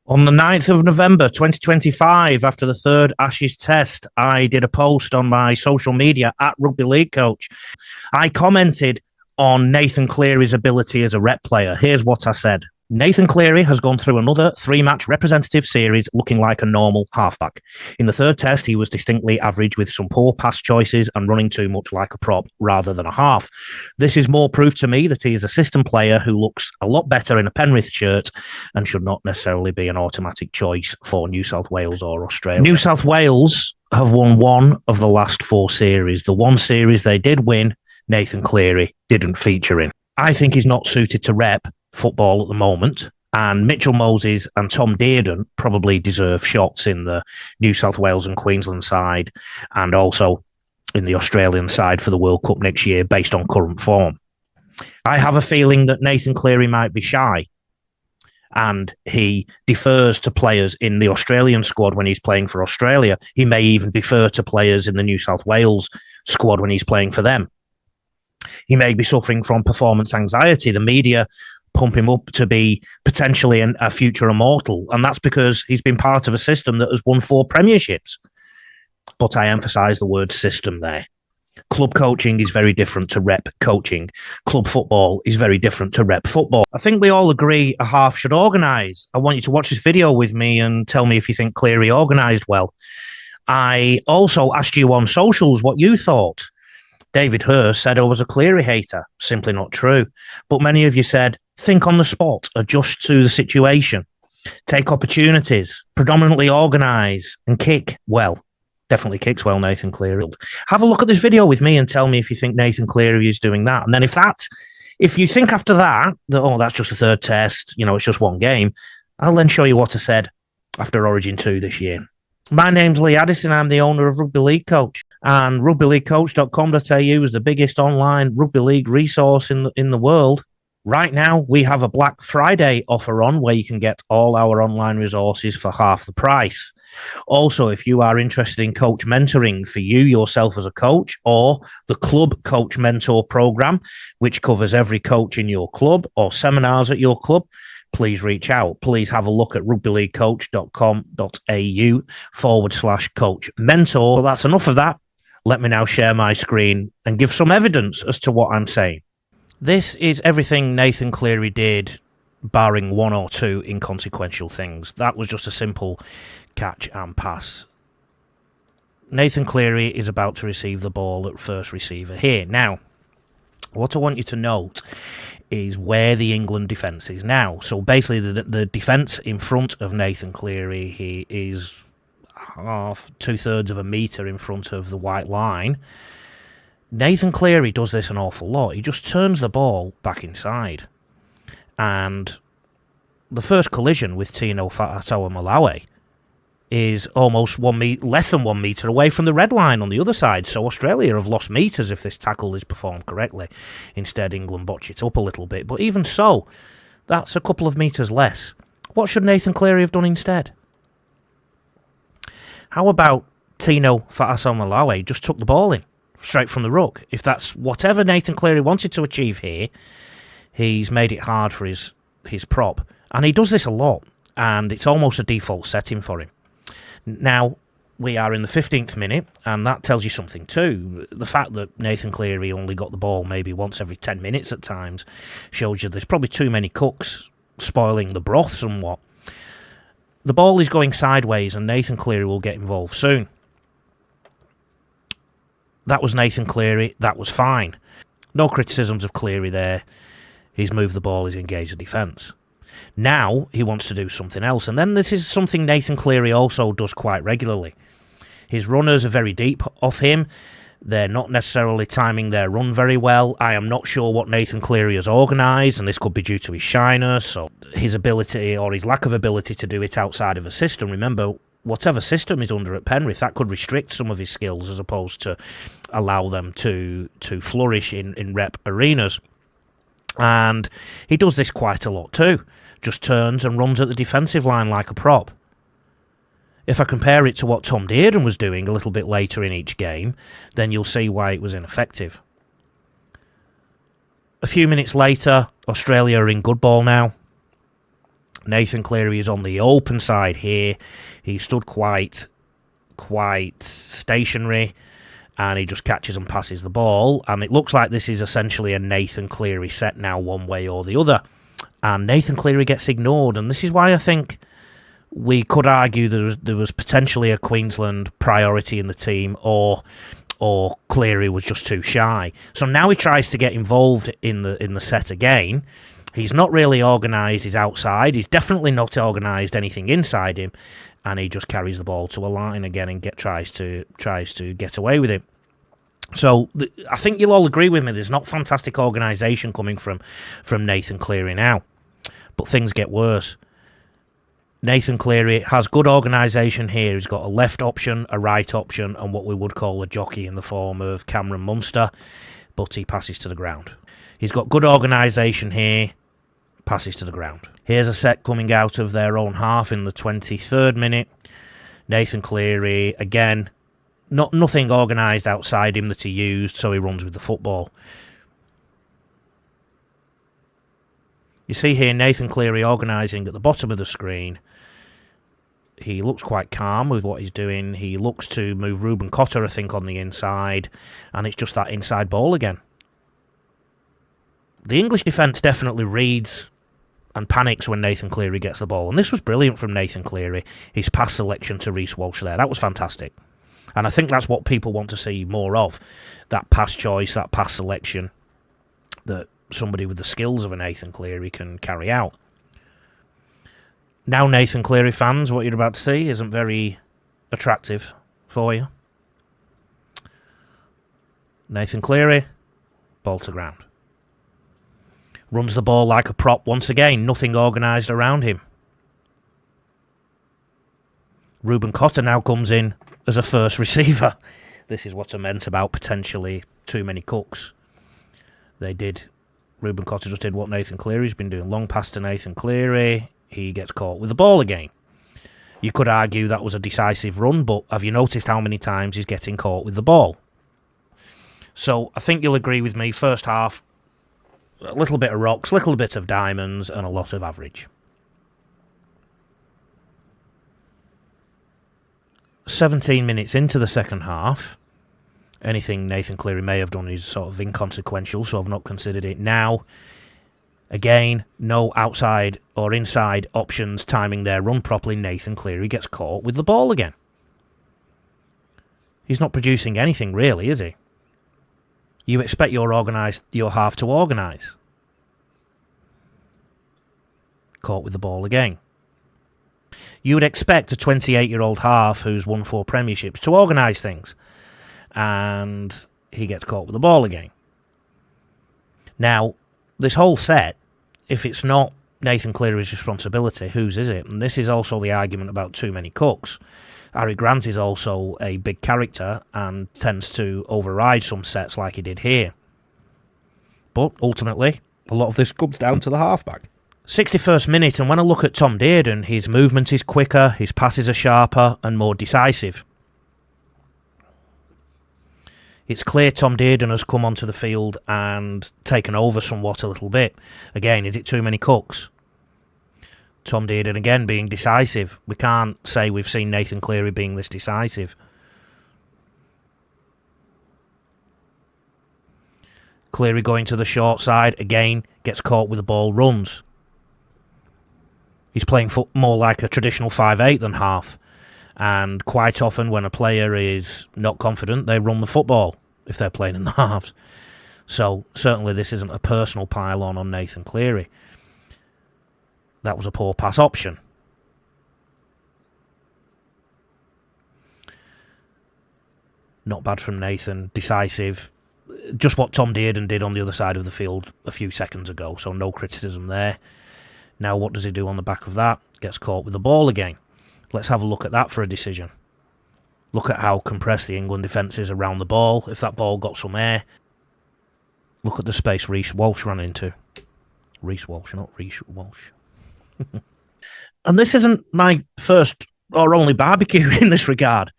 On the 9th of November 2025, after the third Ashes test, I did a post on my social media at Rugby League Coach. I commented on Nathan Cleary's ability as a rep player. Here's what I said. Nathan Cleary has gone through another three-match representative series looking like a normal halfback. In the third test, he was distinctly average with some poor pass choices and running too much like a prop rather than a half. This is more proof to me that he is a system player who looks a lot better in a Penrith shirt and should not necessarily be an automatic choice for New South Wales or Australia. New South Wales have won one of the last four series. The one series they did win, Nathan Cleary didn't feature in. I think he's not suited to rep football at the moment, and Mitchell Moses and Tom Dearden probably deserve shots in the New South Wales and Queensland side and also in the Australian side for the World Cup next year based on current form. I have a feeling that Nathan Cleary might be shy and he defers to players in the Australian squad when he's playing for Australia. He may even defer to players in the New South Wales squad when he's playing for them. He may be suffering from performance anxiety. The media pump him up to be potentially a future immortal, and that's because he's been part of a system that has won 4 premierships. But I emphasise the word system there. Club coaching is very different to rep coaching. Club football is very different to rep football. I think we all agree a half should organise. I want you to watch this video with me and tell me if you think Cleary organised well. I also asked you on socials what you thought. David Hurst said I was a Cleary hater. Simply not true. But many of you said, think on the spot, adjust to the situation, take opportunities, predominantly organise and kick well. Definitely kicks well, Nathan Cleary. Have a look at this video with me and tell me if you think Nathan Cleary is doing that. And then if you think after that, that's just a third test, it's just one game, I'll then show you what I said after Origin 2 this year. My name's Lee Addison. I'm the owner of Rugby League Coach, and rugbyleaguecoach.com.au is the biggest online rugby league resource in the world. Right now, we have a Black Friday offer on where you can get all our online resources for half the price. Also, if you are interested in coach mentoring for you yourself as a coach, or the Club Coach Mentor Program, which covers every coach in your club or seminars at your club, please reach out. Please have a look at rugbyleaguecoach.com.au/coach mentor. But that's enough of that. Let me now share my screen and give some evidence as to what I'm saying. This is everything Nathan Cleary did, barring one or two inconsequential things. That was just a simple catch and pass. Nathan Cleary is about to receive the ball at first receiver here. Now, what I want you to note is where the England defence is now. So basically the defence in front of Nathan Cleary, he is two-thirds of a metre in front of the white line. Nathan Cleary does this an awful lot. He just turns the ball back inside. And the first collision with Tino Fa'atawa-Malawi is almost less than 1 metre away from the red line on the other side. So Australia have lost metres if this tackle is performed correctly. Instead, England botch it up a little bit. But even so, that's a couple of metres less. What should Nathan Cleary have done instead? How about Tino Fa'atawa-Malawi just took the ball in straight from the ruck? If that's whatever Nathan Cleary wanted to achieve here, he's made it hard for his prop. And he does this a lot, and it's almost a default setting for him. Now, we are in the 15th minute, and that tells you something too. The fact that Nathan Cleary only got the ball maybe once every 10 minutes at times shows you there's probably too many cooks spoiling the broth somewhat. The ball is going sideways, and Nathan Cleary will get involved soon. That was Nathan Cleary. That was fine. No criticisms of Cleary there. He's moved the ball. He's engaged the defence. Now he wants to do something else. And then this is something Nathan Cleary also does quite regularly. His runners are very deep off him. They're not necessarily timing their run very well. I am not sure what Nathan Cleary has organised, and this could be due to his shyness or his ability or his lack of ability to do it outside of a system. Remember, whatever system he's under at Penrith, that could restrict some of his skills as opposed to allow them to flourish in rep arenas. And he does this quite a lot too. Just turns and runs at the defensive line like a prop. If I compare it to what Tom Dearden was doing a little bit later in each game, then you'll see why it was ineffective. A few minutes later, Australia are in good ball now. Nathan Cleary is on the open side here. He stood quite stationary, and he just catches and passes the ball. And it looks like this is essentially a Nathan Cleary set now, one way or the other. And Nathan Cleary gets ignored. And this is why I think we could argue there was potentially a Queensland priority in the team, or Cleary was just too shy. So now he tries to get involved in the set again. He's not really organised his outside. He's definitely not organised anything inside him, and he just carries the ball to a line again and tries to get away with it. So I think you'll all agree with me. There's not fantastic organisation coming from Nathan Cleary now, but things get worse. Nathan Cleary has good organisation here. He's got a left option, a right option, and what we would call a jockey in the form of Cameron Munster, but he passes to the ground. He's got good organisation here, passes to the ground. Here's a set coming out of their own half in the 23rd minute. Nathan Cleary, again, nothing organised outside him that he used, so he runs with the football. You see here Nathan Cleary organising at the bottom of the screen. He looks quite calm with what he's doing. He looks to move Ruben Cotter, I think, on the inside, and it's just that inside ball again. The English defence definitely reads and panics when Nathan Cleary gets the ball, and this was brilliant from Nathan Cleary. His pass selection to Reece Walsh there, that was fantastic. And I think that's what people want to see more of, that pass choice, that pass selection that somebody with the skills of a Nathan Cleary can carry out. Now, Nathan Cleary fans, what you're about to see isn't very attractive for you. Nathan Cleary, ball to ground. Runs the ball like a prop once again, nothing organised around him. Ruben Cotter now comes in as a first receiver. This is what I meant about potentially too many cooks. Ruben Cotter just did what Nathan Cleary's been doing. Long pass to Nathan Cleary. He gets caught with the ball again. You could argue that was a decisive run, but have you noticed how many times he's getting caught with the ball? So I think you'll agree with me. First half, a little bit of rocks, a little bit of diamonds, and a lot of average. 17 minutes into the second half. Anything Nathan Cleary may have done is sort of inconsequential, so I've not considered it now. Again, no outside or inside options timing their run properly. Nathan Cleary gets caught with the ball again. He's not producing anything really, is he? You expect your half to organise. Caught with the ball again. You would expect a 28-year-old half who's won 4 premierships to organise things. And he gets caught with the ball again. Now, this whole set, if it's not Nathan Cleary's responsibility, whose is it? And this is also the argument about too many cooks. Harry Grant is also a big character and tends to override some sets like he did here. But ultimately, a lot of this comes down to the halfback. 61st minute, and when I look at Tom Dearden, his movement is quicker, his passes are sharper and more decisive. It's clear Tom Dearden has come onto the field and taken over somewhat a little bit. Again, is it too many cooks? Tom Dearden again being decisive. We can't say we've seen Nathan Cleary being this decisive. Cleary going to the short side, again, gets caught with the ball, runs. He's playing more like a traditional 5'8" than half. And quite often when a player is not confident, they run the football if they're playing in the halves. So certainly this isn't a personal pile-on Nathan Cleary. That was a poor pass option. Not bad from Nathan, decisive. Just what Tom Dearden did on the other side of the field a few seconds ago, so no criticism there. Now what does he do on the back of that? Gets caught with the ball again. Let's have a look at that for a decision. Look at how compressed the England defence is around the ball. If that ball got some air, look at the space Reece Walsh ran into. Reece Walsh, not Reece Walsh. And this isn't my first or only barbecue in this regard.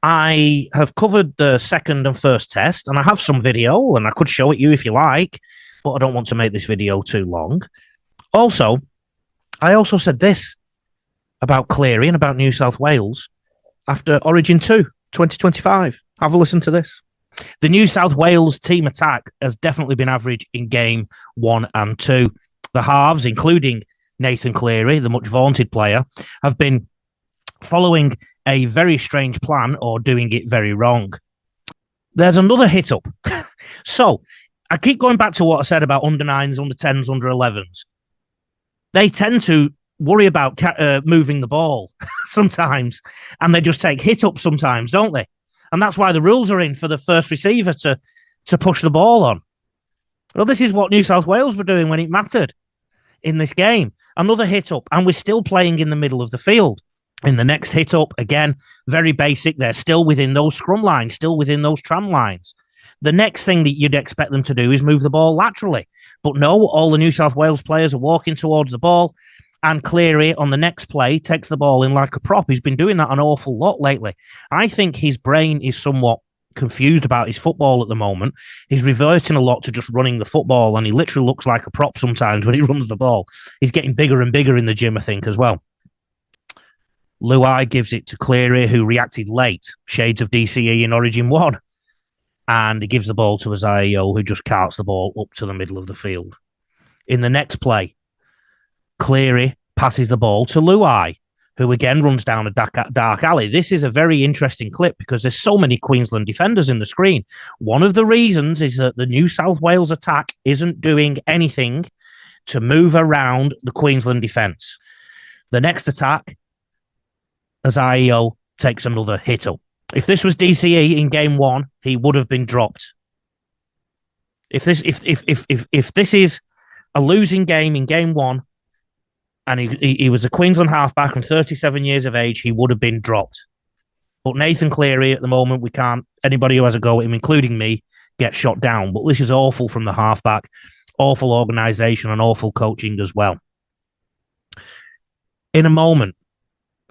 I have covered the second and first test, and I have some video, and I could show it you if you like, but I don't want to make this video too long. Also, I also said this about Cleary and about New South Wales after Origin 2, 2025. Have a listen to this. The New South Wales team attack has definitely been average in game 1 and 2. The halves, including Nathan Cleary, the much vaunted player, have been following a very strange plan or doing it very wrong. There's another hit up. So I keep going back to what I said about under 9s, under 10s, under 11s. They tend to worry about moving the ball sometimes, and they just take hit up sometimes, don't they? And that's why the rules are in for the first receiver to push the ball on. Well, this is what New South Wales were doing when it mattered in this game. Another hit up, and we're still playing in the middle of the field. In the next hit up, again, very basic. They're still within those scrum lines, still within those tram lines. The next thing that you'd expect them to do is move the ball laterally. But no, all the New South Wales players are walking towards the ball, and Cleary on the next play takes the ball in like a prop. He's been doing that an awful lot lately. I think his brain is somewhat confused about his football at the moment. He's reverting a lot to just running the football, and he literally looks like a prop sometimes when he runs the ball. He's getting bigger and bigger in the gym, I think, as well. Luai gives it to Cleary, who reacted late, shades of DCE in Origin 1. And he gives the ball to Azaio, who just carts the ball up to the middle of the field. In the next play, Cleary passes the ball to Luai, who again runs down a dark alley. This is a very interesting clip because there's so many Queensland defenders in the screen. One of the reasons is that the New South Wales attack isn't doing anything to move around the Queensland defence. The next attack, Azaio takes another hit up. If this was DCE in game 1, he would have been dropped. If this is a losing game in game 1, and he was a Queensland halfback and 37 years of age, he would have been dropped. But Nathan Cleary, at the moment, we can't, anybody who has a go at him, including me, get shot down. But this is awful from the halfback, awful organisation and awful coaching as well. In a moment,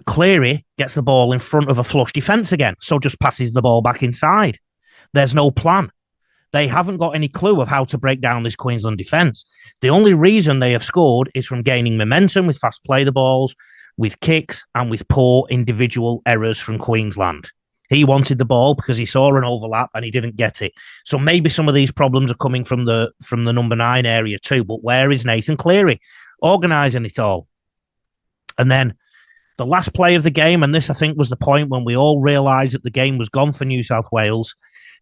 Cleary gets the ball in front of a flush defence again, so just passes the ball back inside. There's no plan. They haven't got any clue of how to break down this Queensland defence. The only reason they have scored is from gaining momentum with fast play the balls, with kicks, and with poor individual errors from Queensland. He wanted the ball because he saw an overlap and he didn't get it. So maybe some of these problems are coming from the number 9 area too. But where is Nathan Cleary organising it all? And then the last play of the game, and this I think was the point when we all realised that the game was gone for New South Wales.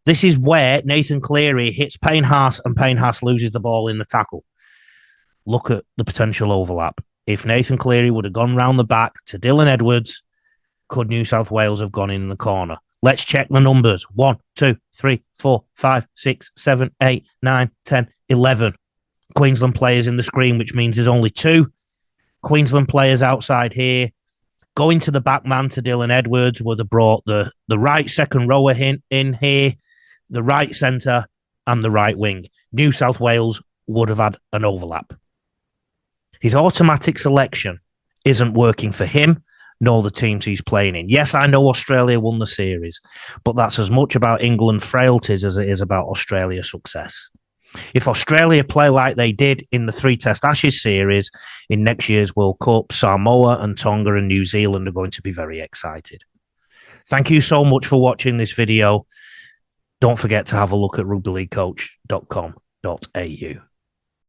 This is where Nathan Cleary hits Payne Haas and Payne Haas loses the ball in the tackle. Look at the potential overlap. If Nathan Cleary would have gone round the back to Dylan Edwards, could New South Wales have gone in the corner? Let's check the numbers. 1, 2, 3, 4, 5, 6, 7, 8, 9, 10, 11 Queensland players in the screen, which means there's only 2 Queensland players outside here. Going to the back man to Dylan Edwards would have brought the right second rower in here, the right centre and the right wing. New South Wales would have had an overlap. His automatic selection isn't working for him nor the teams he's playing in. Yes, I know Australia won the series, but that's as much about England frailties as it is about Australia's success. If Australia play like they did in the 3-Test Ashes series in next year's World Cup, Samoa and Tonga and New Zealand are going to be very excited. Thank you so much for watching this video. Don't forget to have a look at rugbyleaguecoach.com.au.